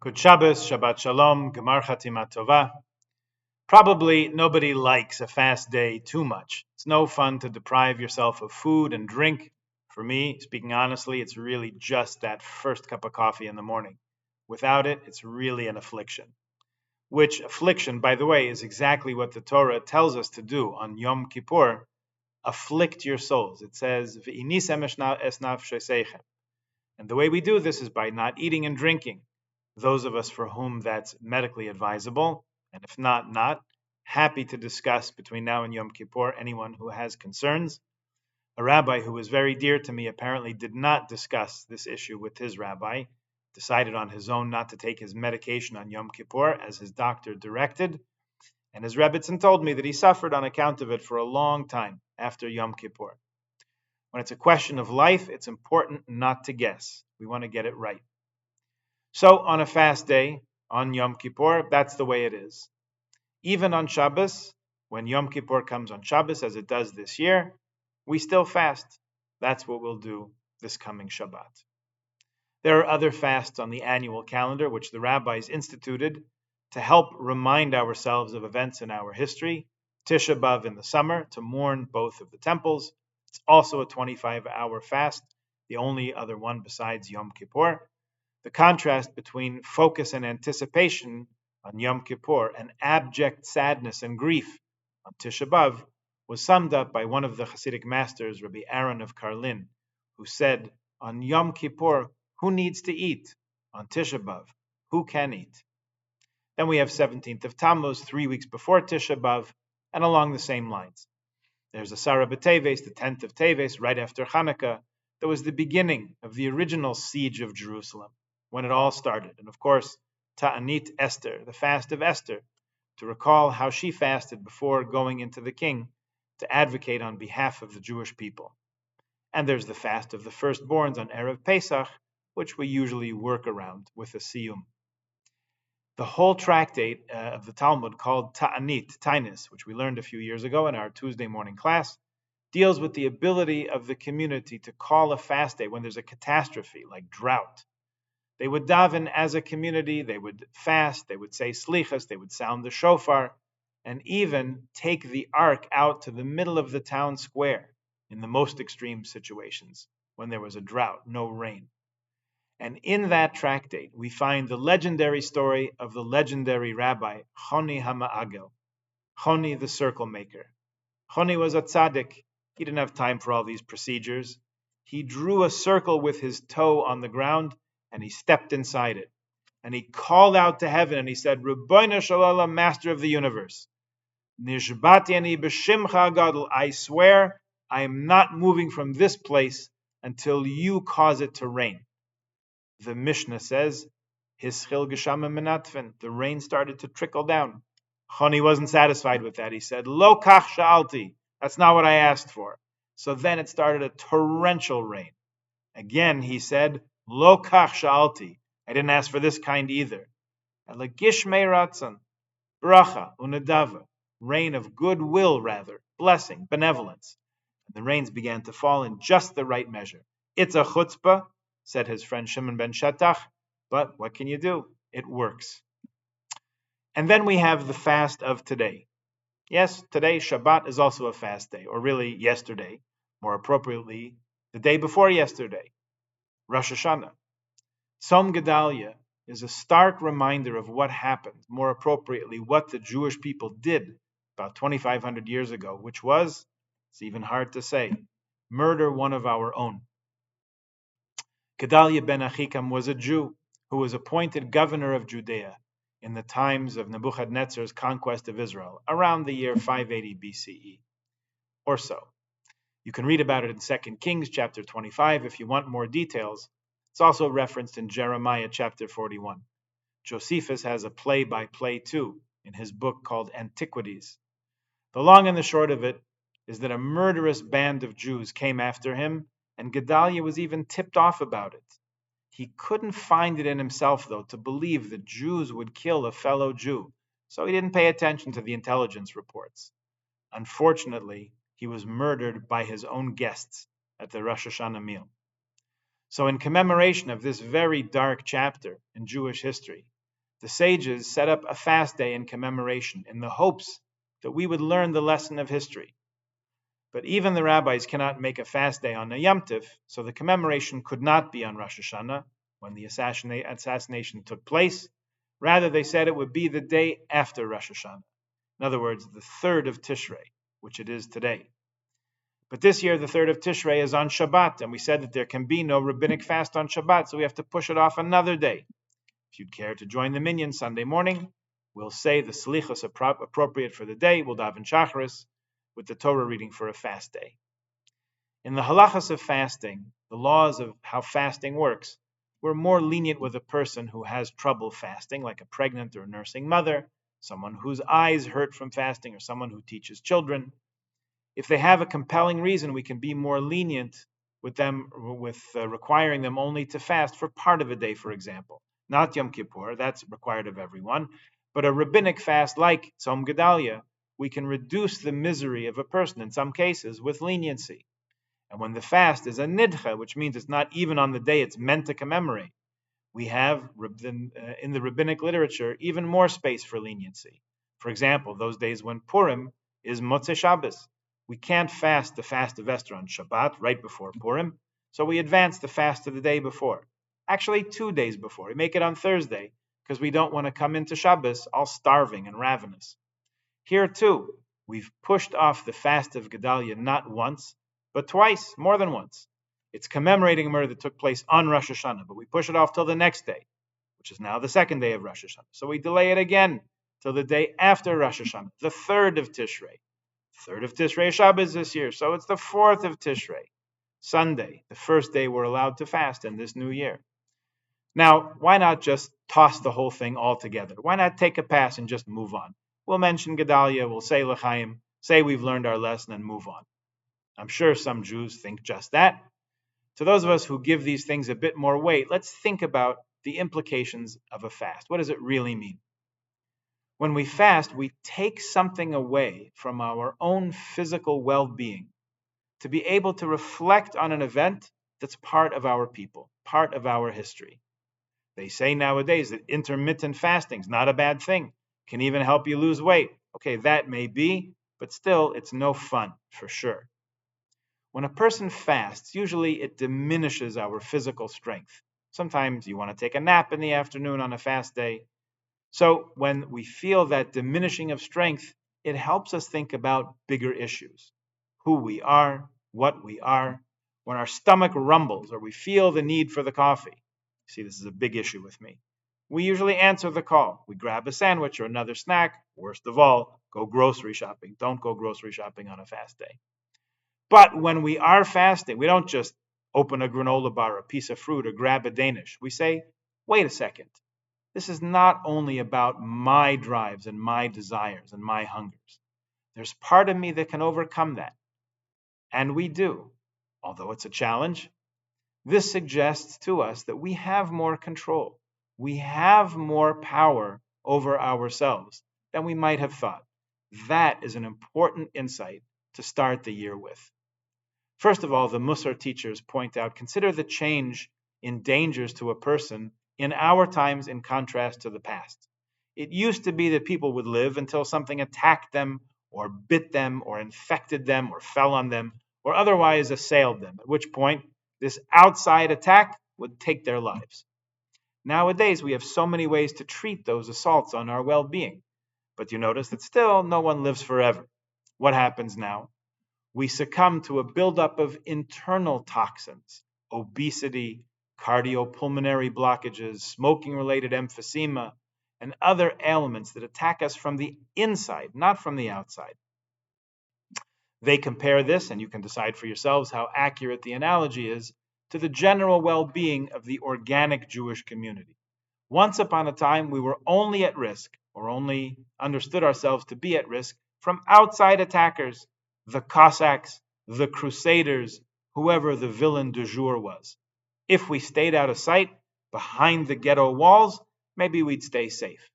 Good Shabbos, Shabbat Shalom, Gemar Chatima Tova. Probably nobody likes a fast day too much. It's no fun to deprive yourself of food and drink. For me, speaking honestly, it's really just that first cup of coffee in the morning. Without it, it's really an affliction. Which affliction, by the way, is exactly what the Torah tells us to do on Yom Kippur. Afflict your souls. It says, "V'inisem es nafsheseichem." And the way we do this is by not eating and drinking. Those of us for whom that's medically advisable, and if not, happy to discuss between now and Yom Kippur anyone who has concerns. A rabbi who was very dear to me apparently did not discuss this issue with his rabbi, decided on his own not to take his medication on Yom Kippur as his doctor directed, and his Rebbitzin told me that he suffered on account of it for a long time after Yom Kippur. When it's a question of life, it's important not to guess. We want to get it right. So on a fast day, on Yom Kippur, that's the way it is. Even on Shabbos, when Yom Kippur comes on Shabbos, as it does this year, we still fast. That's what we'll do this coming Shabbat. There are other fasts on the annual calendar which the rabbis instituted to help remind ourselves of events in our history. Tisha B'Av in the summer, to mourn both of the temples. It's also a 25-hour fast, the only other one besides Yom Kippur. The contrast between focus and anticipation on Yom Kippur and abject sadness and grief on Tisha B'Av was summed up by one of the Hasidic masters, Rabbi Aaron of Karlin, who said, on Yom Kippur, who needs to eat? On Tisha B'Av, who can eat? Then we have 17th of Tammuz, 3 weeks before Tisha B'Av, and along the same lines. There's Asara B'Teves, the 10th of Teves, right after Hanukkah. That was the beginning of the original siege of Jerusalem, when it all started. And of course, Ta'anit Esther, the fast of Esther, to recall how she fasted before going into the king to advocate on behalf of the Jewish people. And there's the fast of the firstborns on Erev Pesach, which we usually work around with a siyum. The whole tractate of the Talmud called Ta'anit, Tainus, which we learned a few years ago in our Tuesday morning class, deals with the ability of the community to call a fast day when there's a catastrophe like drought. They would daven as a community, they would fast, they would say slichas, they would sound the shofar, and even take the ark out to the middle of the town square in the most extreme situations, when there was a drought, no rain. And in that tractate, we find the legendary story of the legendary rabbi, Choni HaMa'agel, Choni the circle maker. Choni was a tzaddik. He didn't have time for all these procedures. He drew a circle with his toe on the ground, and he stepped inside it. And he called out to heaven, and he said, Rabbeinu Shalom, Master of the universe, Nishbati ani b'shimcha gadol, I swear I am not moving from this place until you cause it to rain. The Mishnah says, Hischil geshamim menatfen, the rain started to trickle down. Choni wasn't satisfied with that. He said, Lo kach sha'alti, that's not what I asked for. So then it started a torrential rain. Again, he said, Lo kach sha'alti, I didn't ask for this kind either. Gishmei ratzon, bracha, unedava, rain of goodwill rather, blessing, benevolence. And the rains began to fall in just the right measure. It's a chutzpah, said his friend Shimon ben Shetach, but what can you do? It works. And then we have the fast of today. Yes, today Shabbat is also a fast day, or really yesterday, more appropriately, the day before yesterday, Rosh Hashanah. Tzom Gedalia is a stark reminder of what happened, more appropriately, what the Jewish people did about 2,500 years ago, which was, it's even hard to say, murder one of our own. Gedalia ben Achikam was a Jew who was appointed governor of Judea in the times of Nebuchadnezzar's conquest of Israel, around the year 580 BCE, or so. You can read about it in 2 Kings chapter 25 if you want more details. It's also referenced in Jeremiah chapter 41. Josephus has a play-by-play too in his book called Antiquities. The long and the short of it is that a murderous band of Jews came after him, and Gedalia was even tipped off about it. He couldn't find it in himself, though, to believe that Jews would kill a fellow Jew, so he didn't pay attention to the intelligence reports. Unfortunately, he was murdered by his own guests at the Rosh Hashanah meal. So in commemoration of this very dark chapter in Jewish history, The sages set up a fast day in commemoration in the hopes that we would learn the lesson of history. But even the rabbis cannot make a fast day on a Yom Tiv, so the commemoration could not be on Rosh Hashanah, when the assassination took place. Rather, they said it would be the day after Rosh Hashanah. In other words, the 3rd of Tishrei, which it is today. But this year, the 3rd of Tishrei is on Shabbat, and we said that there can be no rabbinic fast on Shabbat, so we have to push it off another day. If you'd care to join the minyan Sunday morning, we'll say the slichos appropriate for the day, we'll daven shacharis, with the Torah reading for a fast day. In the halachas of fasting, the laws of how fasting works, we're more lenient with a person who has trouble fasting, like a pregnant or nursing mother, someone whose eyes hurt from fasting, or someone who teaches children. If they have a compelling reason, we can be more lenient with them, requiring them only to fast for part of a day, for example. Not Yom Kippur, that's required of everyone, but a rabbinic fast like Tzom Gedalia, we can reduce the misery of a person in some cases with leniency. And when the fast is a nidcha, which means it's not even on the day it's meant to commemorate, we have in the rabbinic literature even more space for leniency. For example, those days when Purim is Motzei Shabbos, we can't fast the fast of Esther on Shabbat right before Purim, so we advance the fast to the day before. Actually, 2 days before. We make it on Thursday because we don't want to come into Shabbos all starving and ravenous. Here too, we've pushed off the fast of Gedalia not once, but twice, more than once. It's commemorating a murder that took place on Rosh Hashanah, but we push it off till the next day, which is now the 2nd day of Rosh Hashanah. So we delay it again till the day after Rosh Hashanah, the 3rd of Tishrei. 3rd of Tishrei Shabbos this year, so it's the 4th of Tishrei, Sunday, the first day we're allowed to fast in this new year. Now, why not just toss the whole thing altogether? Why not take a pass and just move on? We'll mention Gedalia, we'll say L'chaim, say we've learned our lesson and move on. I'm sure some Jews think just that. To those of us who give these things a bit more weight, let's think about the implications of a fast. What does it really mean? When we fast, we take something away from our own physical well-being to be able to reflect on an event that's part of our people, part of our history. They say nowadays that intermittent fasting is not a bad thing, can even help you lose weight. Okay, that may be, but still, it's no fun, for sure. When a person fasts, usually it diminishes our physical strength. Sometimes you want to take a nap in the afternoon on a fast day. So when we feel that diminishing of strength, it helps us think about bigger issues. Who we are, what we are. When our stomach rumbles or we feel the need for the coffee. See, this is a big issue with me. We usually answer the call. We grab a sandwich or another snack. Worst of all, go grocery shopping. Don't go grocery shopping on a fast day. But when we are fasting, we don't just open a granola bar, a piece of fruit, or grab a Danish. We say, wait a second. This is not only about my drives and my desires and my hungers. There's part of me that can overcome that. And we do, although it's a challenge. This suggests to us that we have more control. We have more power over ourselves than we might have thought. That is an important insight to start the year with. First of all, the Musar teachers point out, consider the change in dangers to a person in our times in contrast to the past. It used to be that people would live until something attacked them or bit them or infected them or fell on them or otherwise assailed them, at which point this outside attack would take their lives. Nowadays, we have so many ways to treat those assaults on our well-being. But you notice that still no one lives forever. What happens now? We succumb to a buildup of internal toxins, obesity, cardiopulmonary blockages, smoking-related emphysema, and other ailments that attack us from the inside, not from the outside. They compare this, and you can decide for yourselves how accurate the analogy is, to the general well-being of the organic Jewish community. Once upon a time, we were only at risk, or only understood ourselves to be at risk, from outside attackers, the Cossacks, the Crusaders, whoever the villain du jour was. If we stayed out of sight, behind the ghetto walls, maybe we'd stay safe.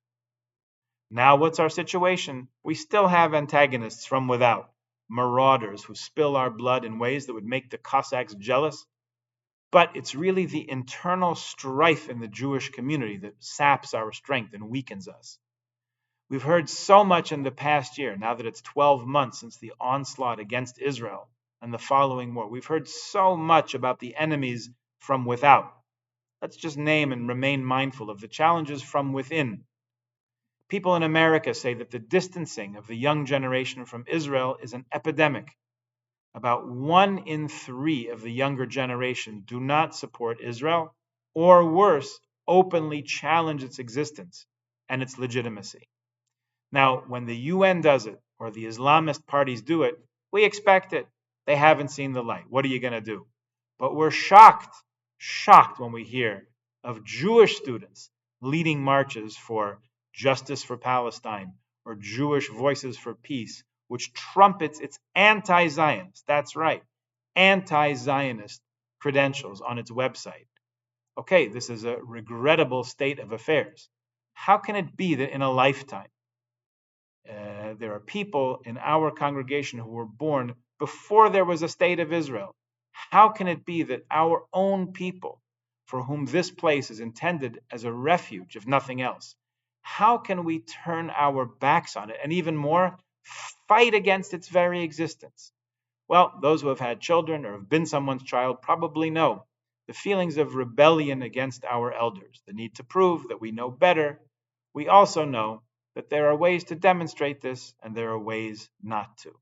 Now what's our situation? We still have antagonists from without, marauders who spill our blood in ways that would make the Cossacks jealous. But it's really the internal strife in the Jewish community that saps our strength and weakens us. We've heard so much in the past year, now that it's 12 months since the onslaught against Israel and the following war. We've heard so much about the enemies from without. Let's just name and remain mindful of the challenges from within. People in America say that the distancing of the young generation from Israel is an epidemic. About 1 in 3 of the younger generation do not support Israel, or worse, openly challenge its existence and its legitimacy. Now, when the UN does it, or the Islamist parties do it, we expect it. They haven't seen the light. What are you going to do? But we're shocked when we hear of Jewish students leading marches for justice for Palestine or Jewish Voices for Peace, which trumpets its anti-Zionist, that's right, anti-Zionist credentials on its website. Okay, this is a regrettable state of affairs. How can it be that in a lifetime, there are people in our congregation who were born before there was a state of Israel? How can it be that our own people, for whom this place is intended as a refuge, if nothing else, how can we turn our backs on it and even more, fight against its very existence? Well, those who have had children or have been someone's child probably know the feelings of rebellion against our elders, the need to prove that we know better. We also know that there are ways to demonstrate this and there are ways not to.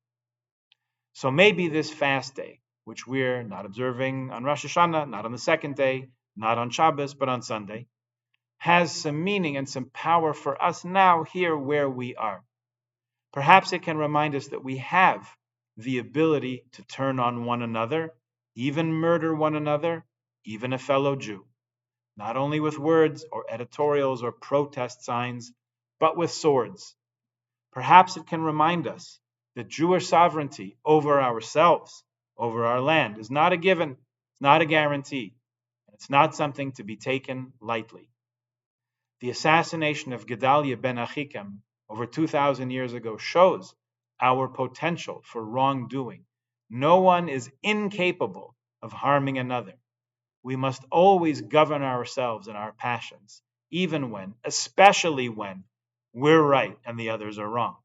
So maybe this fast day, which we're not observing on Rosh Hashanah, not on the second day, not on Shabbos, but on Sunday, has some meaning and some power for us now here where we are. Perhaps it can remind us that we have the ability to turn on one another, even murder one another, even a fellow Jew, not only with words or editorials or protest signs, but with swords. Perhaps it can remind us that Jewish sovereignty over ourselves, over our land, is not a given, it's not a guarantee, and it's not something to be taken lightly. The assassination of Gedaliah ben Achikam over 2,000 years ago shows our potential for wrongdoing. No one is incapable of harming another. We must always govern ourselves and our passions, even when, especially when, we're right and the others are wrong.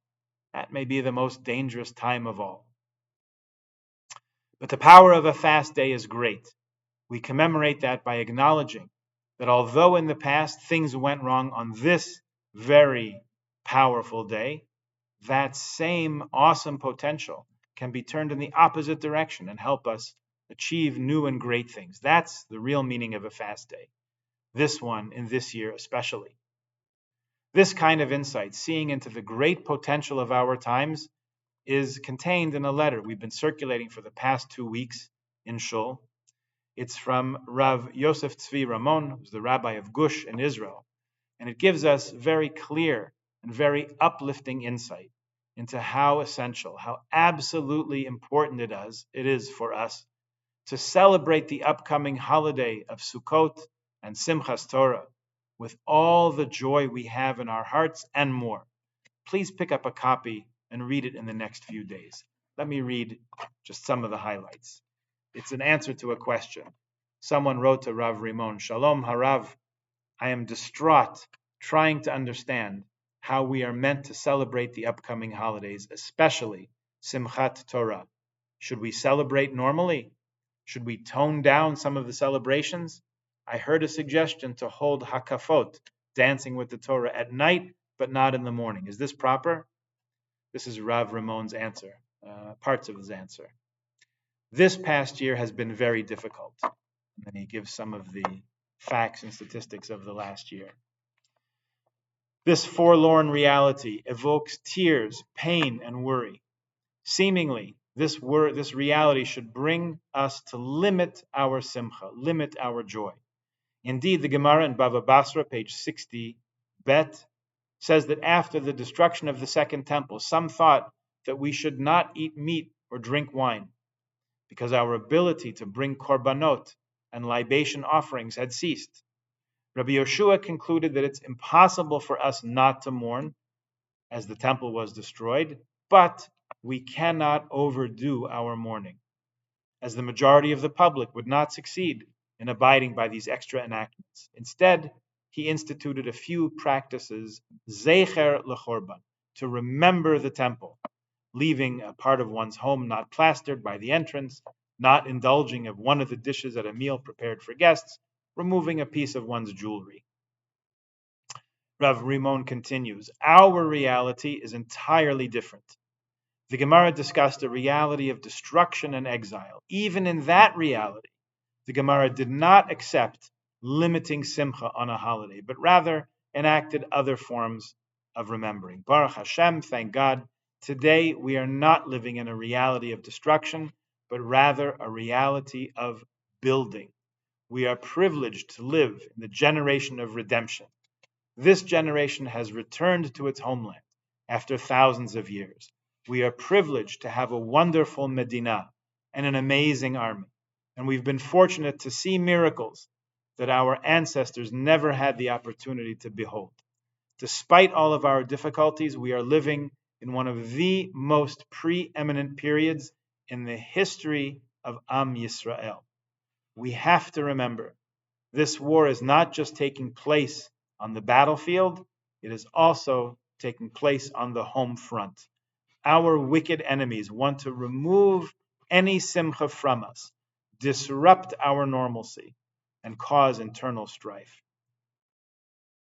That may be the most dangerous time of all. But the power of a fast day is great. We commemorate that by acknowledging that although in the past things went wrong on this very powerful day, that same awesome potential can be turned in the opposite direction and help us achieve new and great things. That's the real meaning of a fast day. This one in this year especially. This kind of insight, seeing into the great potential of our times, is contained in a letter we've been circulating for the past 2 weeks in Shul. It's from Rav Yosef Tzvi Ramon, who's the rabbi of Gush in Israel, and it gives us very clear and very uplifting insight into how essential, how absolutely important it is for us to celebrate the upcoming holiday of Sukkot and Simchas Torah with all the joy we have in our hearts and more. Please pick up a copy and read it in the next few days. Let me read just some of the highlights. It's an answer to a question. Someone wrote to Rav Rimon, Shalom Harav, I am distraught trying to understand how we are meant to celebrate the upcoming holidays, especially Simchat Torah. Should we celebrate normally? Should we tone down some of the celebrations? I heard a suggestion to hold hakafot, dancing with the Torah, at night, but not in the morning. Is this proper? This is Rav Ramon's answer, parts of his answer. This past year has been very difficult. And then he gives some of the facts and statistics of the last year. This forlorn reality evokes tears, pain, and worry. Seemingly, this reality should bring us to limit our simcha, limit our joy. Indeed, the Gemara in Bava Basra, page 60, bet, says that after the destruction of the Second Temple, some thought that we should not eat meat or drink wine, because our ability to bring korbanot and libation offerings had ceased. Rabbi Yoshua concluded that it's impossible for us not to mourn, as the temple was destroyed, but we cannot overdo our mourning, as the majority of the public would not succeed in abiding by these extra enactments. Instead, he instituted a few practices, zecher lechorban, to remember the temple, leaving a part of one's home not plastered by the entrance, not indulging of one of the dishes at a meal prepared for guests, removing a piece of one's jewelry. Rav Rimon continues, our reality is entirely different. The Gemara discussed a reality of destruction and exile. Even in that reality, the Gemara did not accept limiting simcha on a holiday, but rather enacted other forms of remembering. Baruch Hashem, thank God, today we are not living in a reality of destruction, but rather a reality of building. We are privileged to live in the generation of redemption. This generation has returned to its homeland after thousands of years. We are privileged to have a wonderful Medina and an amazing army. And we've been fortunate to see miracles that our ancestors never had the opportunity to behold. Despite all of our difficulties, we are living in one of the most preeminent periods in the history of Am Yisrael. We have to remember, this war is not just taking place on the battlefield, it is also taking place on the home front. Our wicked enemies want to remove any simcha from us, disrupt our normalcy, and cause internal strife.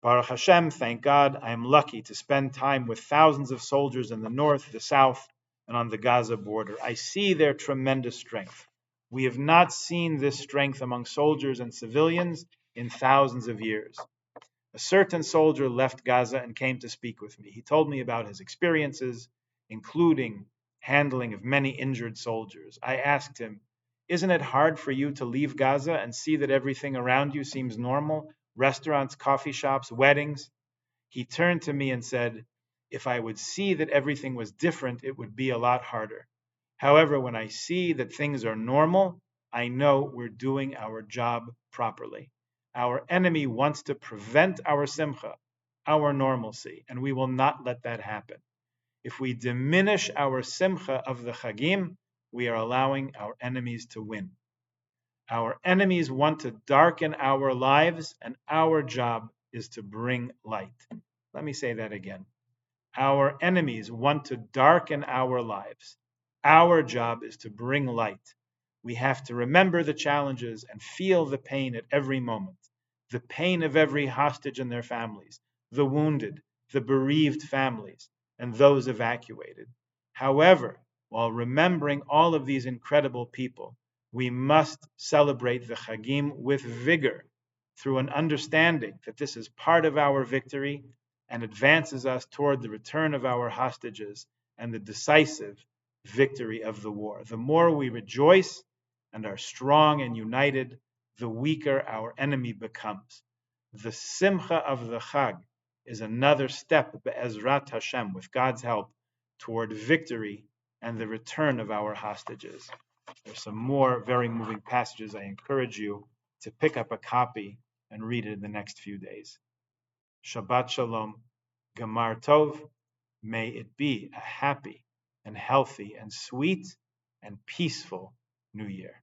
Baruch Hashem, thank God, I am lucky to spend time with thousands of soldiers in the north, the south, and on the Gaza border. I see their tremendous strength. We have not seen this strength among soldiers and civilians in thousands of years. A certain soldier left Gaza and came to speak with me. He told me about his experiences, including handling of many injured soldiers. I asked him, isn't it hard for you to leave Gaza and see that everything around you seems normal? Restaurants, coffee shops, weddings? He turned to me and said, if I would see that everything was different, it would be a lot harder. However, when I see that things are normal, I know we're doing our job properly. Our enemy wants to prevent our simcha, our normalcy, and we will not let that happen. If we diminish our simcha of the chagim, we are allowing our enemies to win. Our enemies want to darken our lives, and our job is to bring light. Let me say that again. Our enemies want to darken our lives. Our job is to bring light. We have to remember the challenges and feel the pain at every moment. The pain of every hostage and their families, the wounded, the bereaved families, and those evacuated. However, while remembering all of these incredible people, we must celebrate the Chagim with vigor through an understanding that this is part of our victory and advances us toward the return of our hostages and the decisive victory of the war. The more we rejoice and are strong and united, the weaker our enemy becomes. The simcha of the Chag is another step, be'ezrat Hashem, with God's help, toward victory and the return of our hostages. There's some more very moving passages. I encourage you to pick up a copy and read it in the next few days. Shabbat Shalom, Gemar Tov. May it be a happy and healthy and sweet and peaceful New Year.